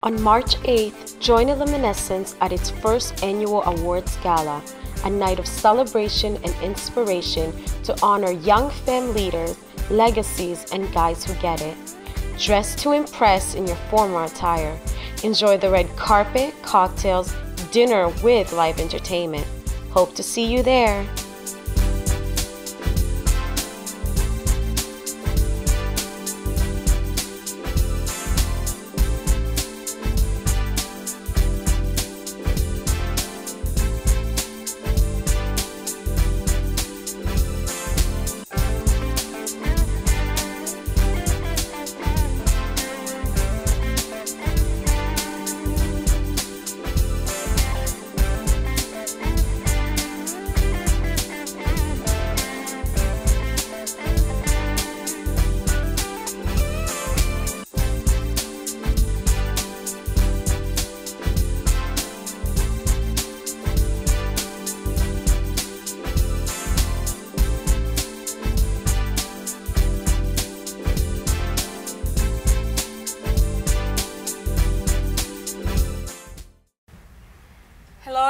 On March 8th, join Illuminessence at its first annual awards gala, a night of celebration and inspiration to honor young femme leaders, legacies, and guys who get it. Dress to impress in your formal attire. Enjoy the red carpet, cocktails, dinner with live entertainment. Hope to see you there.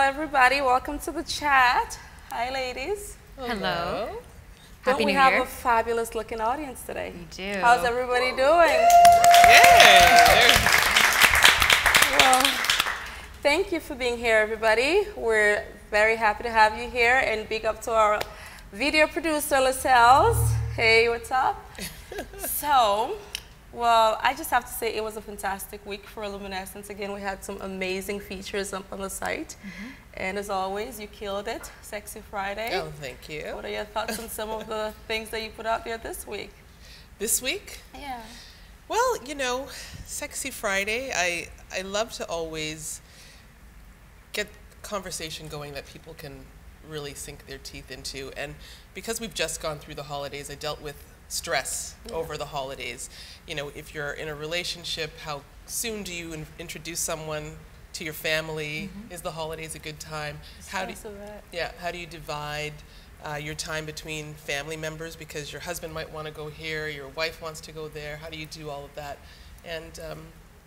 Everybody, welcome to the chat. Hi, ladies. Hello. Don't we have a fabulous looking audience today? We do. How's everybody doing? Yeah. Well, thank you for being here, everybody. We're very happy to have you here, and big up to our video producer, Lascelles. Hey, what's up? Well, I just have to say it was a fantastic week for Illuminessence. Again, we had some amazing features up on the site. And as always, you killed it. Sexy Friday. Oh, thank you. What are your thoughts on some of the things that you put out there this week? This week? Yeah. Well, you know, Sexy Friday, I love to always get conversation going that people can really sink their teeth into. And because we've just gone through the holidays, I dealt with stress over the holidays. You know, if you're in a relationship, how soon do you introduce someone to your family? Is the holidays a good time? How do you divide your time between family members, because your husband might want to go here, your wife wants to go there? How do you do all of that? And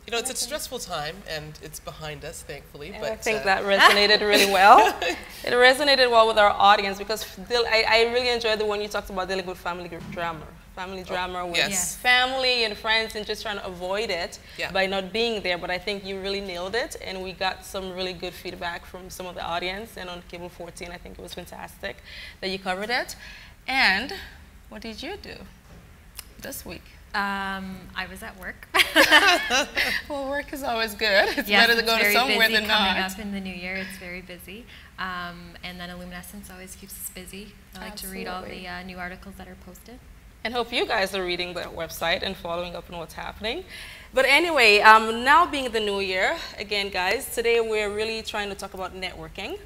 you know, it's a stressful time, and it's behind us, thankfully. And but I think that resonated really well. It resonated well with our audience, because I really enjoyed the one you talked about dealing with family drama. With family and friends, and just trying to avoid it by not being there. But I think you really nailed it, and we got some really good feedback from some of the audience. And on Cable 14, I think it was fantastic that you covered it. And what did you do this week? I was at work. Well, work is always good. It's better to go to somewhere than not. Coming up in the new year, it's very busy. And then Illuminessence always keeps us busy. I like to read all the new articles that are posted. And hope you guys are reading the website and following up on what's happening. But anyway, now being the new year, again, guys, today we're really trying to talk about networking.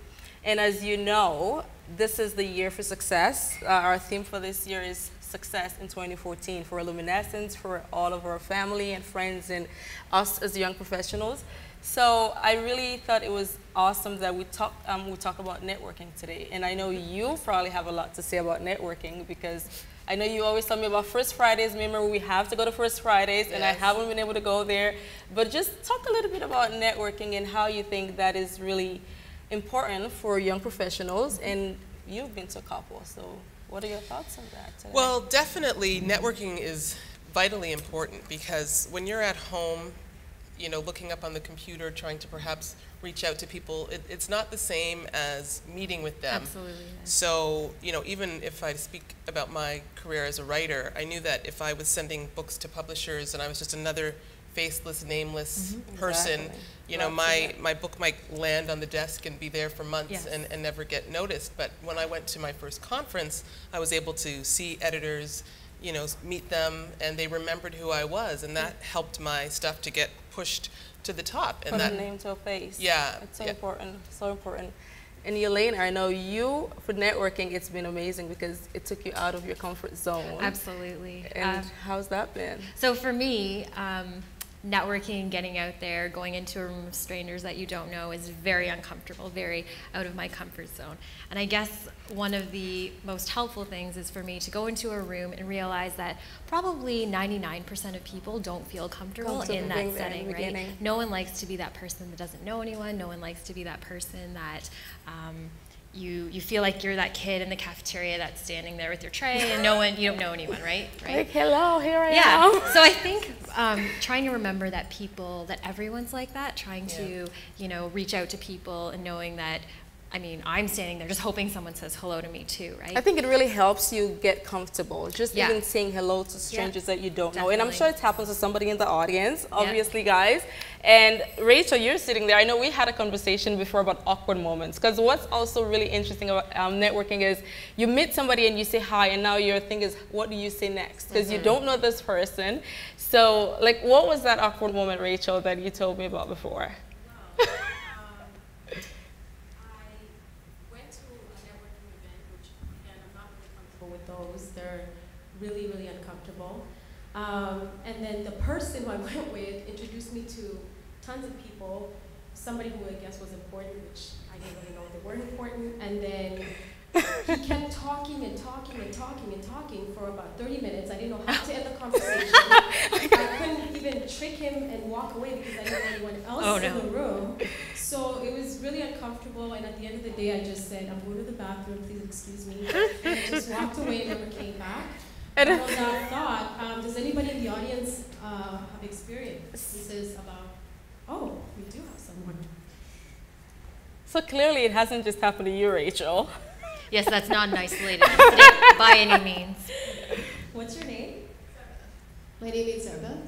And as you know, this is the year for success. Our theme for this year is success in 2014 for Illuminessence, for all of our family and friends and us as young professionals. So I really thought it was awesome that we talk about networking today. And I know you probably have a lot to say about networking, because I know you always tell me about First Fridays. Remember, we have to go to First Fridays, and I haven't been able to go there. But just talk a little bit about networking and how you think that is really important for young professionals. And you've been to a couple, so what are your thoughts on that today? Well, definitely networking is vitally important, because when you're at home, you know, looking up on the computer, trying to perhaps reach out to people, it's not the same as meeting with them. Absolutely. Yeah. So, you know, even if I speak about my career as a writer, I knew that if I was sending books to publishers and I was just another faceless, nameless person, you know, my book might land on the desk and be there for months and never get noticed. But when I went to my first conference, I was able to see editors, you know, meet them, and they remembered who I was, and that helped my stuff to get pushed to the top. And put a name to a face. Yeah. It's so important, so important. And Yulena, I know you, for networking, it's been amazing because it took you out of your comfort zone. Absolutely. And how's that been? So for me, networking, getting out there, going into a room of strangers that you don't know is very uncomfortable, very out of my comfort zone. And I guess one of the most helpful things is for me to go into a room and realize that probably 99% of people don't feel comfortable in that setting, right? No one likes to be that person that doesn't know anyone. No one likes to be that person that you feel like you're that kid in the cafeteria that's standing there with your tray and you don't know anyone, right? Like, hello, here I am. Yeah. So I think trying to remember that everyone's like that, trying to, reach out to people and knowing that, I'm standing there just hoping someone says hello to me too, right? I think it really helps you get comfortable, just even saying hello to strangers that you don't know. And I'm sure it happens to somebody in the audience, obviously, guys. And Rachel, you're sitting there. I know we had a conversation before about awkward moments, because what's also really interesting about networking is you meet somebody and you say hi, and now your thing is, what do you say next? Because you don't know this person. So, like, what was that awkward moment, Rachel, that you told me about before? They're really, really uncomfortable. And then the person who I went with introduced me to tons of people, somebody who I guess was important, which I didn't really know they weren't important. And then he kept talking and talking and talking and talking for about 30 minutes. I didn't know how to end the conversation. I couldn't even trick him and walk away because I didn't know anyone else in the room. So it was really uncomfortable, and at the end of the day, I just said, I'm going to the bathroom, please excuse me. And I just walked away and never came back. And on that thought, does anybody in the audience have experiences about, oh, we do have someone. So clearly it hasn't just happened to you, Rachel. Yes, that's not an isolated incident by any means. What's your name? My name is Sarcoa.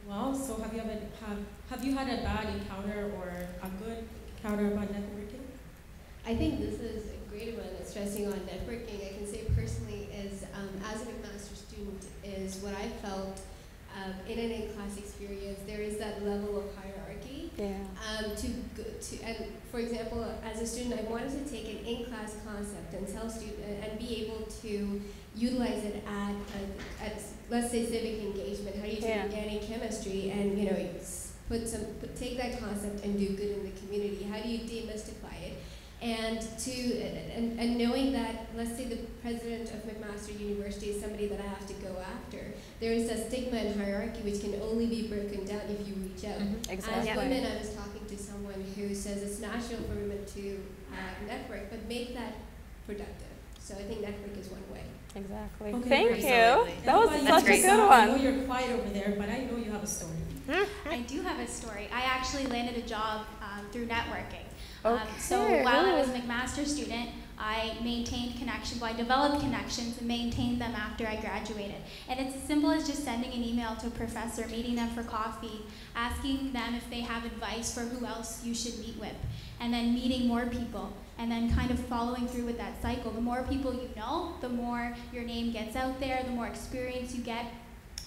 Wow, so have you had a bad encounter or a good encounter about networking? I think this is a great one. Stressing on networking, I can say personally is, as a McMaster student, is what I felt in an in-class experience. There is that level of hierarchy. Yeah. And for example, as a student, I wanted to take an in-class concept and and be able to utilize it at let's say civic engagement. How do you take organic chemistry and take that concept and do good in the community? How do you demystify it? And knowing that, let's say the president of McMaster University is somebody that I have to go after, there is a stigma and hierarchy which can only be broken down if you reach out. Exactly. As women, I was talking to someone who says it's natural for women to network, but make that productive. So I think network is one way. Exactly. Okay, Thank great. you. That was such a good I know one. you're quiet over there, but I know you have a story. I do have a story. I actually landed a job through networking. Okay, So while I was a McMaster student, I maintained connections. Well, I developed connections and maintained them after I graduated. And it's as simple as just sending an email to a professor, meeting them for coffee, asking them if they have advice for who else you should meet with, and then meeting more people, and then kind of following through with that cycle. The more people you know, the more your name gets out there, the more experience you get.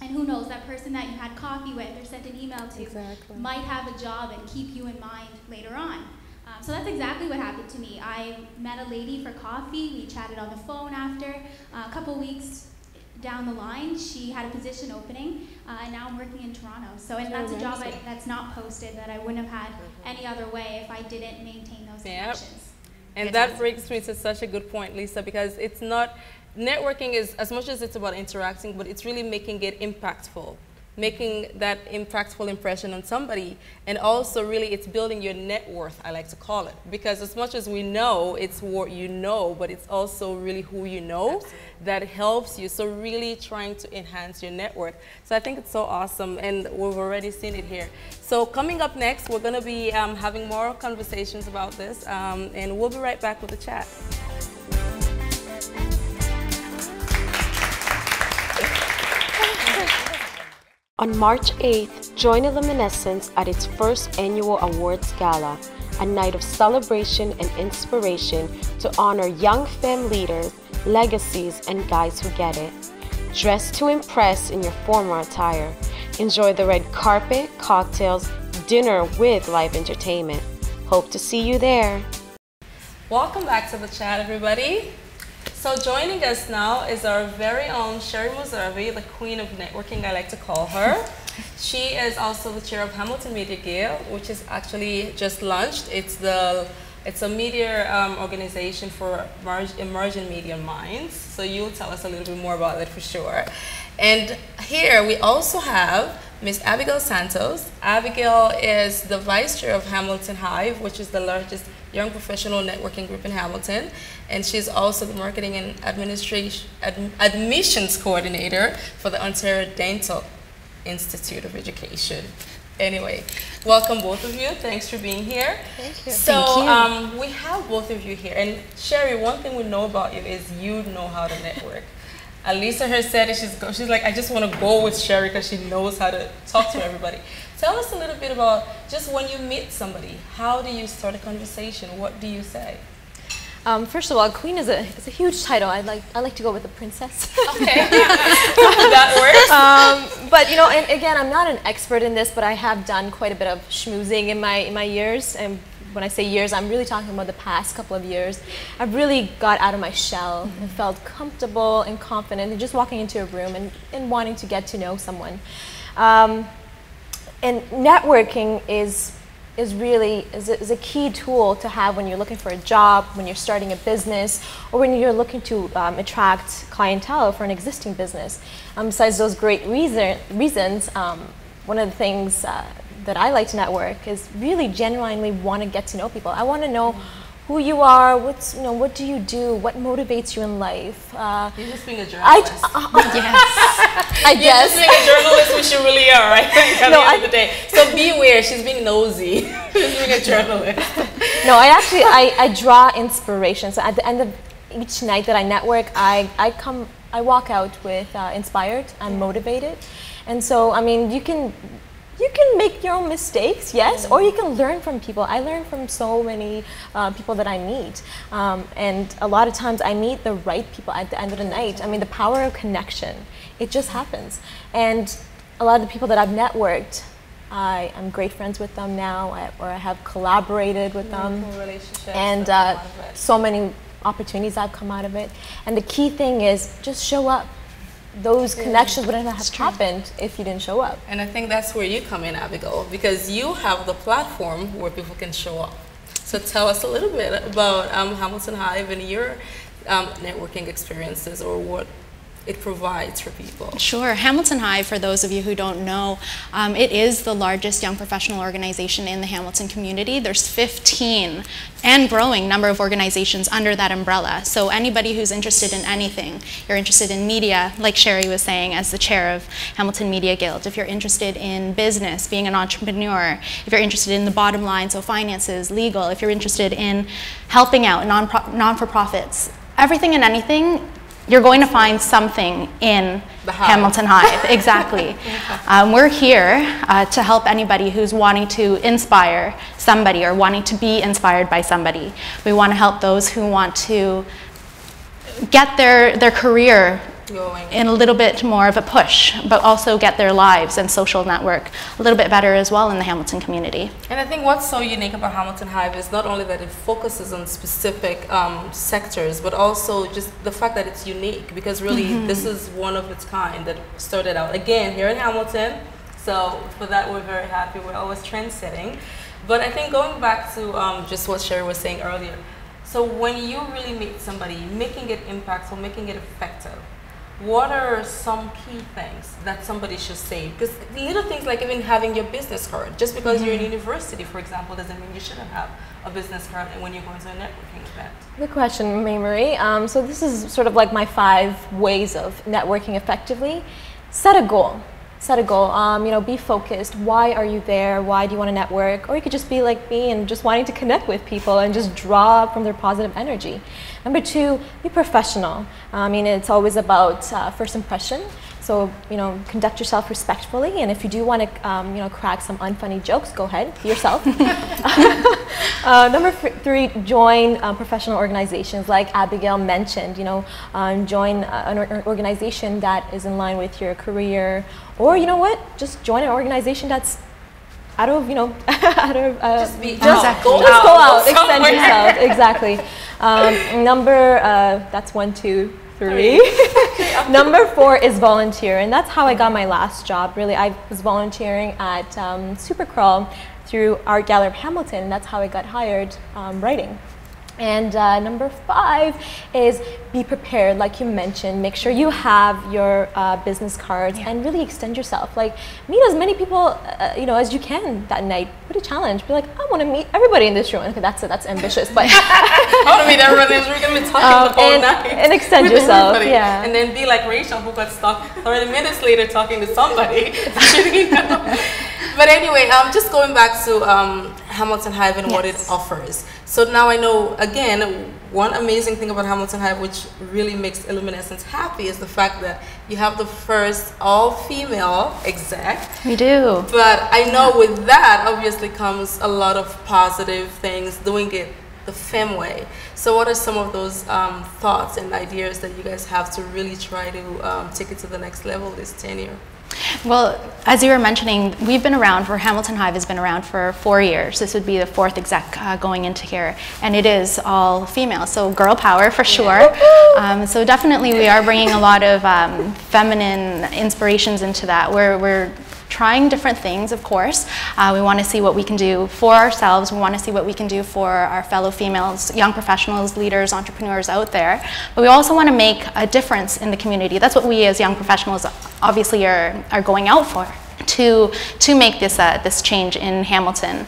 And who knows, that person that you had coffee with or sent an email to might have a job and keep you in mind later on. So that's exactly what happened to me. I met a lady for coffee. We chatted on the phone after. A couple weeks down the line, she had a position opening, and now I'm working in Toronto. So and that's a job that's not posted that I wouldn't have had any other way if I didn't maintain those connections. And that brings me to such a good point, Lisa, because it's not, networking is, as much as it's about interacting, but it's really making it impactful. Making that impactful impression on somebody, and also really it's building your net worth, I like to call it, because as much as we know it's what you know, but it's also really who you know that helps you. So really trying to enhance your network. So I think it's so awesome, and we've already seen it here. So coming up next, we're going to be having more conversations about this, and we'll be right back with the chat. On March 8th, join Illuminessence at its first annual awards gala, a night of celebration and inspiration to honor young femme leaders, legacies, and guys who get it. Dress to impress in your formal attire. Enjoy the red carpet, cocktails, dinner with live entertainment. Hope to see you there. Welcome back to the chat, everybody. So joining us now is our very own Mousavi, the queen of networking, I like to call her. She is also the chair of Hamilton Media Gala, which is actually just launched. It's a media organization for emerging media minds. So you'll tell us a little bit more about it for sure. And here we also have Miss Abigail Santos. Abigail is the vice chair of Hamilton Hive, which is the largest young professional networking group in Hamilton. And she's also the marketing and admissions coordinator for the Ontario Dental Institute of Education. Anyway, welcome both of you. Thanks for being here. Thank you. So we have both of you here. And Sherry, one thing we know about you is you know how to network. Alisa her said it, she's like, I just want to go with Sherry because she knows how to talk to everybody. Tell us a little bit about just when you meet somebody, how do you start a conversation? What do you say? First of all, queen is a huge title. I like to go with the princess. Okay, that works. But you know, and again, I'm not an expert in this, but I have done quite a bit of schmoozing in my years. And when I say years, I'm really talking about the past couple of years. I've really got out of my shell and felt comfortable and confident and just walking into a room and wanting to get to know someone. And networking is a key tool to have when you're looking for a job, when you're starting a business, or when you're looking to attract clientele for an existing business. Besides those great reasons, one of the things that I like to network is really genuinely want to get to know people. I want to know who you are, what do you do, what motivates you in life. You're just being a journalist. I guess. You're just being a journalist, which you really are, right? At the end of the day. So beware, she's being nosy. She's being a journalist. No, I draw inspiration. So at the end of each night that I network, I walk out with inspired and motivated. And so, I mean, you can make your own mistakes, yes, or you can learn from people. I learn from so many people that I meet. And a lot of times I meet the right people at the end of the night. I mean, the power of connection, it just happens. And a lot of the people that I've networked, I'm great friends with them now, or I have collaborated with them. And so many opportunities have come out of it. And the key thing is just show up. Those connections wouldn't have happened if you didn't show up. And I think that's where you come in, Abigail, because you have the platform where people can show up. So tell us a little bit about Hamilton Hive and your networking experiences, or what it provides for people. Sure. Hamilton Hive, for those of you who don't know, it is the largest young professional organization in the Hamilton community. There's 15 and growing number of organizations under that umbrella. So anybody who's interested in anything, you're interested in media, like Sherry was saying, as the chair of Hamilton Media Guild, if you're interested in business, being an entrepreneur, if you're interested in the bottom line, so finances, legal, if you're interested in helping out non-for-profits, everything and anything, you're going to find something in Hamilton Hive. Exactly. We're here to help anybody who's wanting to inspire somebody or wanting to be inspired by somebody. We want to help those who want to get their career in a little bit more of a push, but also get their lives and social network a little bit better as well in the Hamilton community. And I think what's so unique about Hamilton Hive is not only that it focuses on specific sectors, but also just the fact that it's unique, because really this is one of its kind that started out, again, here in Hamilton. So for that, we're very happy. We're always trend-setting. But I think going back to just what Sherry was saying earlier, so when you really meet somebody, making it impactful, making it effective, what are some key things that somebody should say? Because little things like even having your business card, just because you're in university, for example, doesn't mean you shouldn't have a business card when you're going to a networking event. Good question, Marie. So this is sort of like my 5 ways of networking effectively. Set a goal. Set a goal. Be focused. Why are you there? Why do you want to network? Or you could just be like me and just wanting to connect with people and just draw from their positive energy. Number 2, be professional. It's always about first impression. So, conduct yourself respectfully, and if you do want to, crack some unfunny jokes, go ahead, be yourself. Number 3, join professional organizations, like Abigail mentioned. Join an organization that is in line with your career, or just join an organization that's out of, just go out, extend yourself, exactly. That's 1, 2, 3. 3. Number 4 is volunteer, and that's how I got my last job. Really, I was volunteering at Supercrawl through Art Gallery of Hamilton, and that's how I got hired writing. And number 5 is be prepared, like you mentioned. Make sure you have your business cards and really extend yourself. Like, meet as many people you know, as you can that night. Put a challenge. Be like, I want to meet everybody in this room. Okay, that's ambitious, but I want to meet everybody in this room. We're going to be talking the whole night. And extend yourself, yeah. And then be like Rachel, who got stuck 30 minutes later talking to somebody. But anyway, just going back to Hamilton Hive and what it offers. So now I know, again, one amazing thing about Hamilton Hive, which really makes Illuminessence happy, is the fact that you have the first all-female exec. We do. But I know with that, obviously, comes a lot of positive things, doing it the femme way. So what are some of those thoughts and ideas that you guys have to really try to take it to the next level this tenure? Well, as you were mentioning, we've been around, Hamilton Hive has been around for 4 years. This would be the 4th exec going into here, and it is all female, so girl power for sure. So definitely we are bringing a lot of feminine inspirations into that. We're trying different things, of course. We want to see what we can do for ourselves. We want to see what we can do for our fellow females, young professionals, leaders, entrepreneurs out there. But we also want to make a difference in the community. That's what we as young professionals obviously are going out for, to make this this change in Hamilton.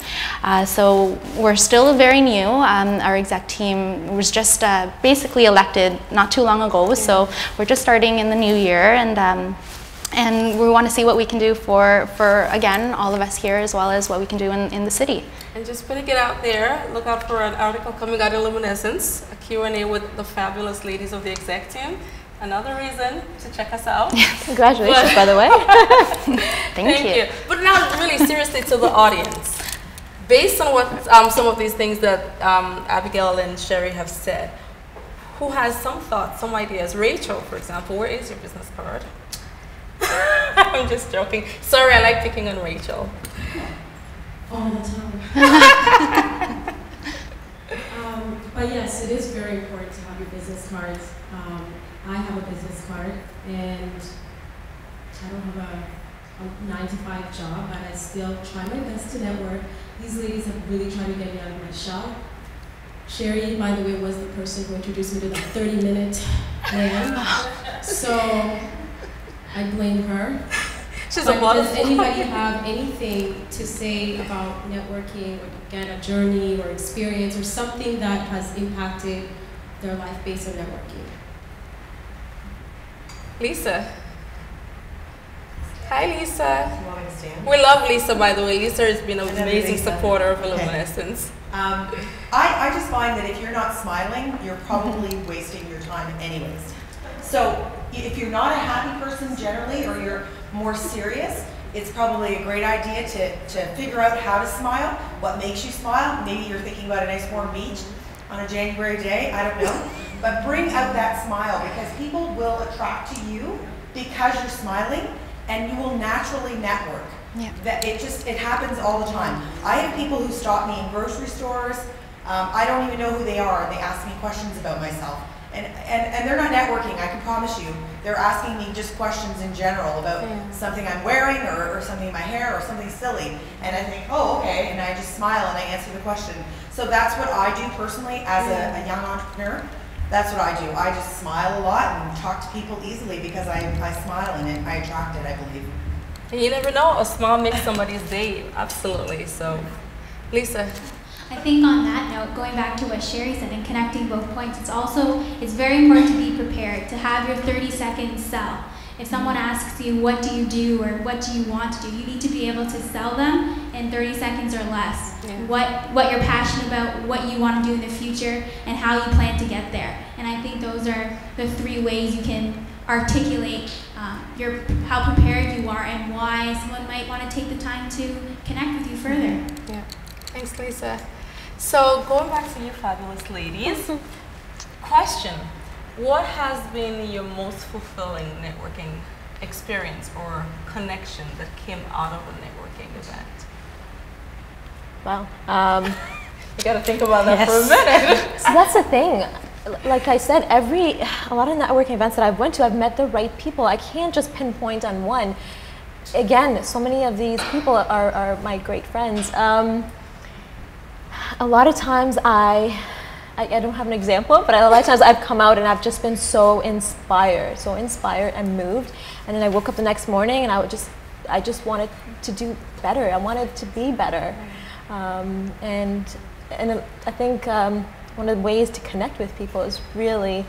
So we're still very new. Our exec team was just basically elected not too long ago. So we're just starting in the new year, and we want to see what we can do for again, all of us here, as well as what we can do in the city. And just putting it out there, look out for an article coming out in Illuminessence, a Q&A with the fabulous ladies of the exec team. Another reason to check us out. Congratulations, by the way. Thank you. But now, really seriously, to the audience, based on what some of these things that Abigail and Sherry have said, who has some thoughts, some ideas? Rachel, for example, where is your business card? I'm just joking. Sorry, I like picking on Rachel. All the time. But yes, it is very important to have your business cards. I have a business card, and I don't have a 9-to-5 job, but I still try my best to network. These ladies have really tried to get me out of my shell. Sherry, by the way, was the person who introduced me to the 30-minute plan. So I blame her. Does anybody have anything to say about networking, or get a journey or experience or something that has impacted their life based on networking? Lisa. Hi, Lisa. We love Lisa, by the way. Lisa has been an amazing supporter of Illuminessence. I just find that if you're not smiling, you're probably wasting your time anyways. So if you're not a happy person generally, or you're more serious, it's probably a great idea to figure out how to smile, what makes you smile. Maybe you're thinking about a nice warm beach on a January day, I don't know. But bring out that smile, because people will attract to you because you're smiling, and you will naturally network. Yeah. That it happens all the time. I have people who stop me in grocery stores. I don't even know who they are, and they ask me questions about myself. And they're not networking, I can promise you. They're asking me just questions in general about something I'm wearing, or something in my hair, or something silly. And I think, oh, okay, and I just smile and I answer the question. So that's what I do personally as a young entrepreneur. That's what I do. I just smile a lot and talk to people easily, because I smile and I attract it, I believe. And you never know, a smile makes somebody's day, absolutely. So, Lisa. I think on that note, going back to what Sherry said and connecting both points, it's very important to be prepared, to have your 30-second sell. If someone asks you, what do you do, or what do you want to do, you need to be able to sell them in 30 seconds or less. What you're passionate about, what you want to do in the future, and how you plan to get there. And I think those are the 3 ways you can articulate how prepared you are, and why someone might want to take the time to connect with you further. Yeah. Thanks, Lisa. So going back to you fabulous ladies, question, what has been your most fulfilling networking experience or connection that came out of a networking event? Wow. You got to think about that for a minute. So that's the thing. like I said, a lot of networking events that I've went to, I've met the right people. I can't just pinpoint on one. Again, so many of these people are my great friends. A lot of times I don't have an example, but a lot of times I've come out and I've just been so inspired and moved. And then I woke up the next morning and I just wanted to do better. I wanted to be better. And I think one of the ways to connect with people is really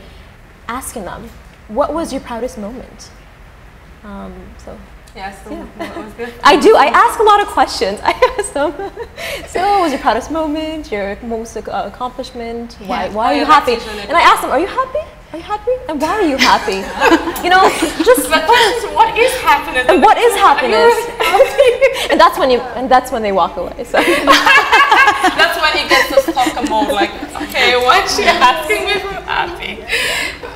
asking them, what was your proudest moment? Yes, what was good? I do. I ask a lot of questions. I ask them, so what was your proudest moment, your most accomplishment? Why are you happy? And I ask them, are you happy? Are you happy? And why are you happy? You know, just what is happiness? And what is happiness? And that's when they walk away. So. That's when he gets to stuck a mode, like, okay, why is she asking me if I'm happy?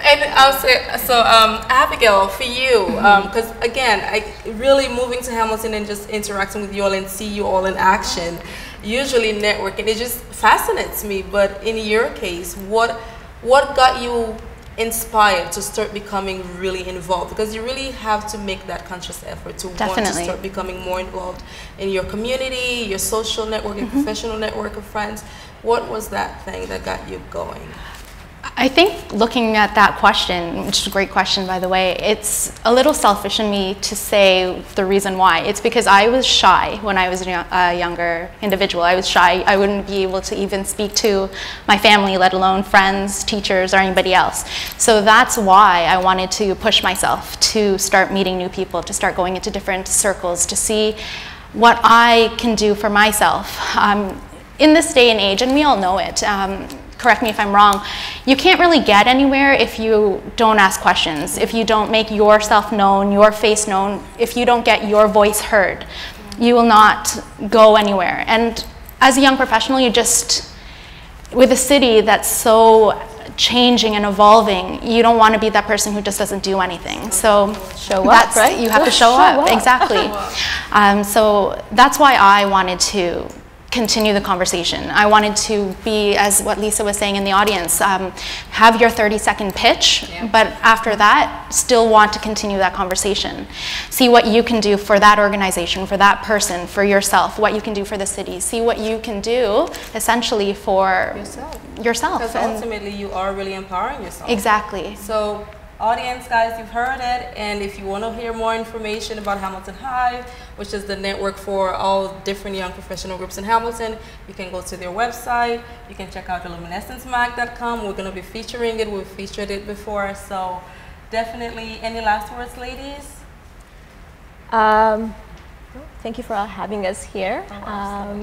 And I'll say, so Abigail, for you, because again, really moving to Hamilton and just interacting with you all and see you all in action, usually networking, it just fascinates me. But in your case, what got you inspired to start becoming really involved? Because you really have to make that conscious effort to want to start becoming more involved in your community, your social network, your professional network of friends. What was that thing that got you going? I think looking at that question, which is a great question by the way, it's a little selfish in me to say the reason why. It's because I was shy when I was a younger individual. I was shy. I wouldn't be able to even speak to my family, let alone friends, teachers, or anybody else. So that's why I wanted to push myself to start meeting new people, to start going into different circles, to see what I can do for myself. In this day and age, and we all know it, correct me if I'm wrong, you can't really get anywhere if you don't ask questions, if you don't make yourself known, your face known, if you don't get your voice heard, you will not go anywhere. And as a young professional, you just, with a city that's so changing and evolving, you don't want to be that person who just doesn't do anything. So show up, right? You have to show up, exactly. So that's why I wanted to continue the conversation. I wanted to be, as what Lisa was saying in the audience, have your 30-second pitch, but after that, still want to continue that conversation. See what you can do for that organization, for that person, for yourself, what you can do for the city. See what you can do, essentially, for yourself. Because ultimately, you are really empowering yourself. Exactly. So, audience, guys, you've heard it, and if you want to hear more information about Hamilton Hive, which is the network for all different young professional groups in Hamilton, you can go to their website. You can check out illuminatencemag.com. We're going to be featuring it. We've featured it before, so definitely. Any last words, ladies? Thank you for having us here. Oh,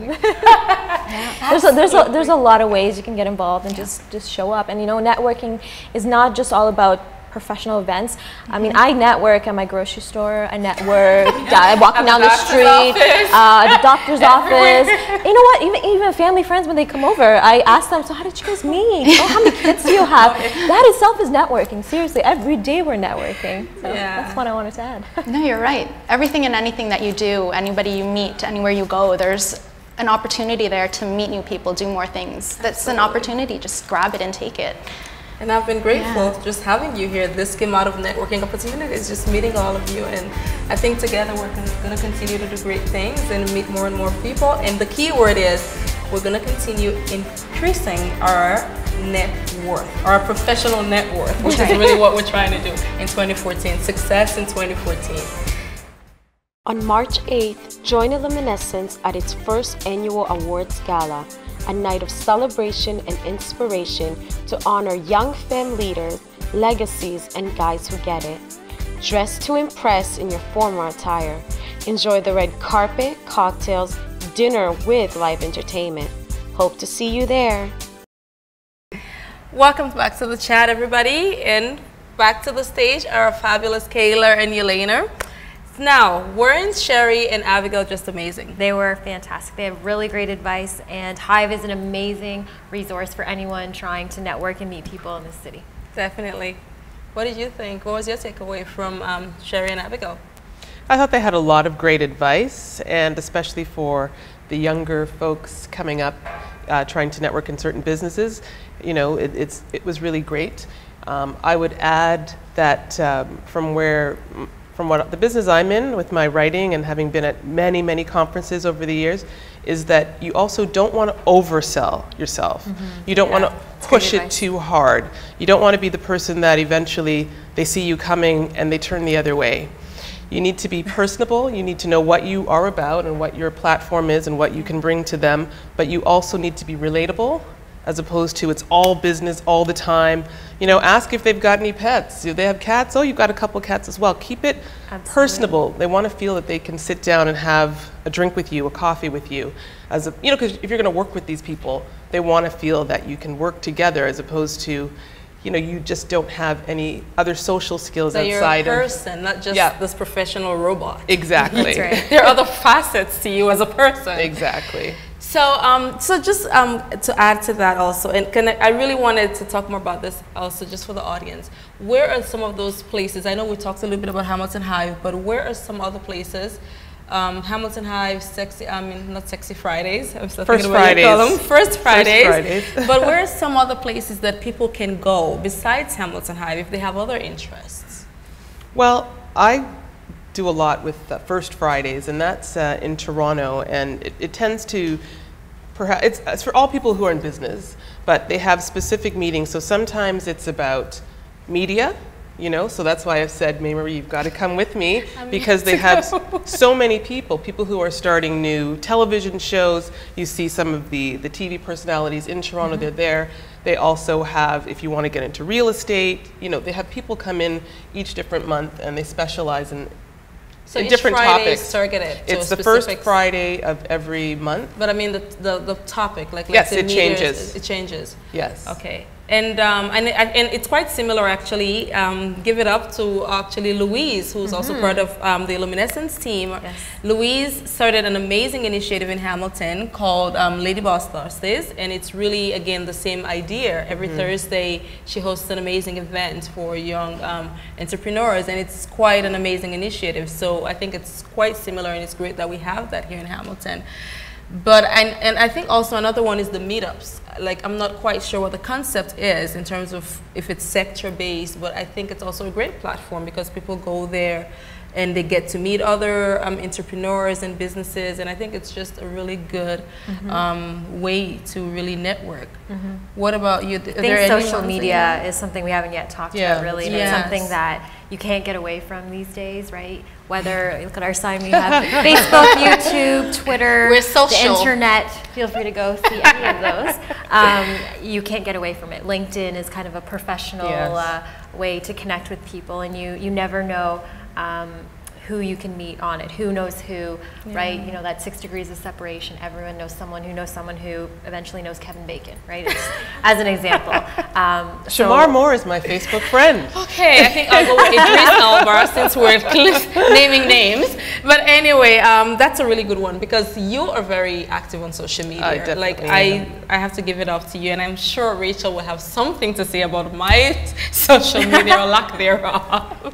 there's a lot of ways you can get involved and just show up. And you know, networking is not just all about professional events. I mean, I network at my grocery store, I network walking down the street, the doctor's office. You know what, even family friends, when they come over, I ask them, so how did you guys meet? Oh, how many kids do you have? That itself is networking. Seriously, every day we're networking. So that's what I wanted to add. No, you're right. Everything and anything that you do, anybody you meet, anywhere you go, there's an opportunity there to meet new people, do more things. That's an opportunity. Just grab it and take it. And I've been grateful just having you here. This came out of networking opportunities, just meeting all of you. And I think together we're going to continue to do great things and meet more and more people. And the key word is we're going to continue increasing our net worth, our professional net worth, which is really what we're trying to do in 2014. Success in 2014. On March 8th, join Illuminessence at its first annual awards gala, a night of celebration and inspiration to honor young femme leaders, legacies, and guys who get it. Dress to impress in your formal attire. Enjoy the red carpet, cocktails, dinner with live entertainment. Hope to see you there. Welcome back to the chat, everybody, and back to the stage our fabulous Kayla and Yulena. Now, weren't Sherry and Abigail just amazing? They were fantastic. They have really great advice, and Hive is an amazing resource for anyone trying to network and meet people in the city. Definitely. What did you think? What was your takeaway from Sherry and Abigail? I thought they had a lot of great advice, and especially for the younger folks coming up, trying to network in certain businesses. You know, it was really great. I would add that from what the business I'm in with my writing and having been at many, many conferences over the years, is that you also don't want to oversell yourself. You don't want to push it too hard. You don't want to be the person that eventually they see you coming and they turn the other way. You need to be personable. You need to know what you are about and what your platform is and what you can bring to them, but you also need to be relatable, as opposed to it's all business all the time. You know, ask if they've got any pets. Do they have cats? Oh, you've got a couple cats as well. Keep it personable. They want to feel that they can sit down and have a drink with you, a coffee with you. You know, because if you're going to work with these people, they want to feel that you can work together, as opposed to, you know, you just don't have any other social skills outside of... you're a person, not just this professional robot. Exactly. That's right. There are other facets to you as a person. Exactly. So, just to add to that also, and I really wanted to talk more about this also, just for the audience. Where are some of those places? I know we talked a little bit about Hamilton Hive, but where are some other places? Hamilton Hive, not Sexy Fridays. I'm still thinking about what you call them. First Fridays. But where are some other places that people can go besides Hamilton Hive if they have other interests? Well, I do a lot with First Fridays, and that's in Toronto, and it tends to, perhaps it's for all people who are in business, but they have specific meetings. So sometimes it's about media, you know, so that's why I've said, Marie, you've got to come with me, because they have so many people who are starting new television shows. You see some of the TV personalities in Toronto, they're there. They also have, if you want to get into real estate, you know, they have people come in each different month, and they specialize in different topics. Targeted. It's the first Friday of every month. But I mean the topic, like yes, it changes. It changes. Yes. Okay. And it's quite similar actually. Give it up to actually Louise, who's also part of the Illuminessence team. Yes. Louise started an amazing initiative in Hamilton called Lady Boss Thursdays, and it's really, again, the same idea. Every Thursday she hosts an amazing event for young entrepreneurs, and it's quite an amazing initiative. So I think it's quite similar, and it's great that we have that here in Hamilton. But and I think also another one is the meetups. Like, I'm not quite sure what the concept is in terms of if it's sector based, but I think it's also a great platform because people go there and they get to meet other entrepreneurs and businesses, and I think it's just a really good way to really network. What about you? I think social media is something we haven't yet talked about really, and it's something that you can't get away from these days, right? Whether, look at our sign, we have Facebook, YouTube, Twitter, the internet. Feel free to go see any of those. You can't get away from it. LinkedIn is kind of a professional way to connect with people, and you never know who you can meet on it, who knows who, right? You know, that 6 degrees of separation. Everyone knows someone who eventually knows Kevin Bacon, right? It's, as an example. Shamar Moore is my Facebook friend. Okay, I think I'll go with Idris Albar since we're naming names. But anyway, that's a really good one because you are very active on social media. I have to give it up to you, and I'm sure Rachel will have something to say about my social media or lack thereof.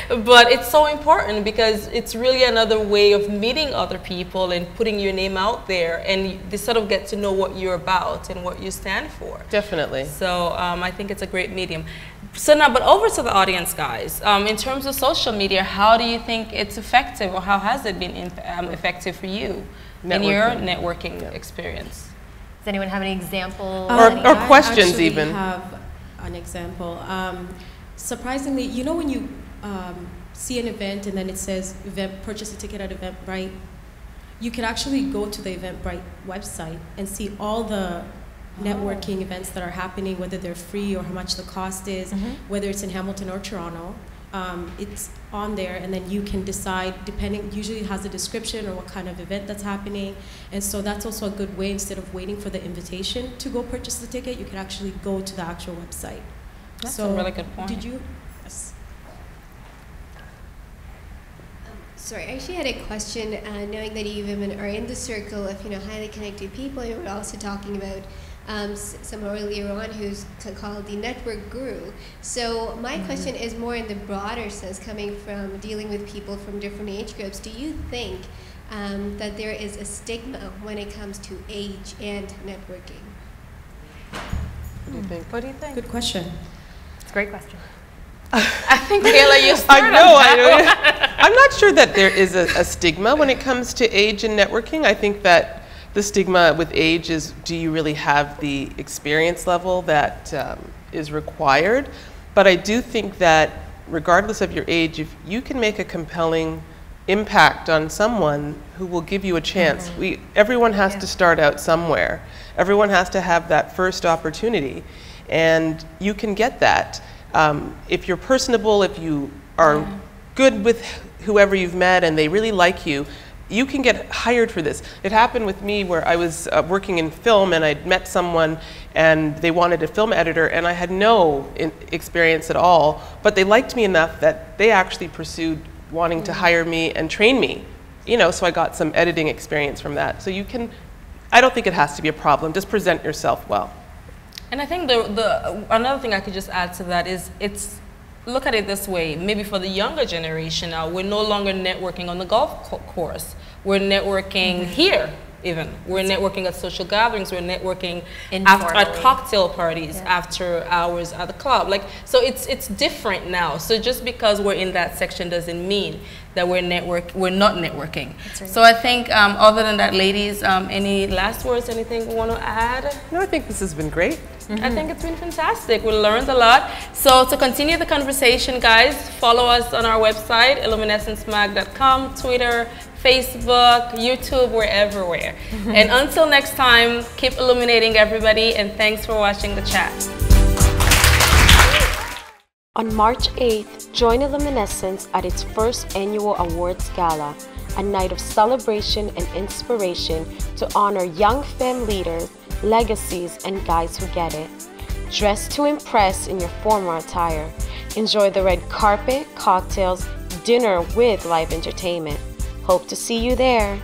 But it's so important because it's really another way of meeting other people and putting your name out there, and they sort of get to know what you're about and what you stand for. Definitely. So I think it's a great medium. So now, but over to the audience, guys. In terms of social media, how do you think it's effective, or how has it been effective for you in your networking experience? Does anyone have any examples? Or questions even? I have an example. Surprisingly, you know when you see an event and then it says purchase a ticket at Eventbrite, you can actually go to the Eventbrite website and see all the networking events that are happening, whether they're free or how much the cost is, whether it's in Hamilton or Toronto. It's on there, and then you can decide, depending, usually it has a description or what kind of event that's happening, and so that's also a good way, instead of waiting for the invitation to go purchase the ticket, you can actually go to the actual website. That's a really good point. Did you? Yes. Sorry, I actually had a question, knowing that you women are in the circle of highly connected people. You were also talking about someone earlier on who's called the network guru. So my question is more in the broader sense, coming from dealing with people from different age groups. Do you think that there is a stigma when it comes to age and networking? do you think? What do you think? Good question. It's a great question. I think, Kayla, you started. I know. I'm not sure that there is a stigma when it comes to age and networking. I think that the stigma with age is, do you really have the experience level that is required? But I do think that regardless of your age, if you can make a compelling impact on someone who will give you a chance. Everyone has to start out somewhere. Everyone has to have that first opportunity, and you can get that. If you're personable, if you are good with whoever you've met and they really like you, you can get hired for this. It happened with me where I was working in film and I'd met someone and they wanted a film editor and I had no experience at all, but they liked me enough that they actually pursued wanting to hire me and train me, you know, so I got some editing experience from that. So you can, I don't think it has to be a problem, just present yourself well. And I think another thing I could just add to that is look at it this way, maybe for the younger generation now, we're no longer networking on the golf course. We're networking here even. We're networking at social gatherings, we're networking at cocktail parties, after hours at the club. Like, so it's different now. So just because we're in that section doesn't mean that we're not networking. Right. So I think other than that, ladies, any last words, anything you want to add? No, I think this has been great. I think it's been fantastic. We learned a lot. So to continue the conversation, guys, follow us on our website, illuminatencemag.com, Twitter, Facebook, YouTube, we're everywhere. And until next time, keep illuminating everybody, and thanks for watching the chat. On March 8th, join Illuminessence at its first annual awards gala, a night of celebration and inspiration to honor young femme leaders, legacies, and guys who get it. Dress to impress in your formal attire. Enjoy the red carpet, cocktails, dinner with live entertainment. Hope to see you there.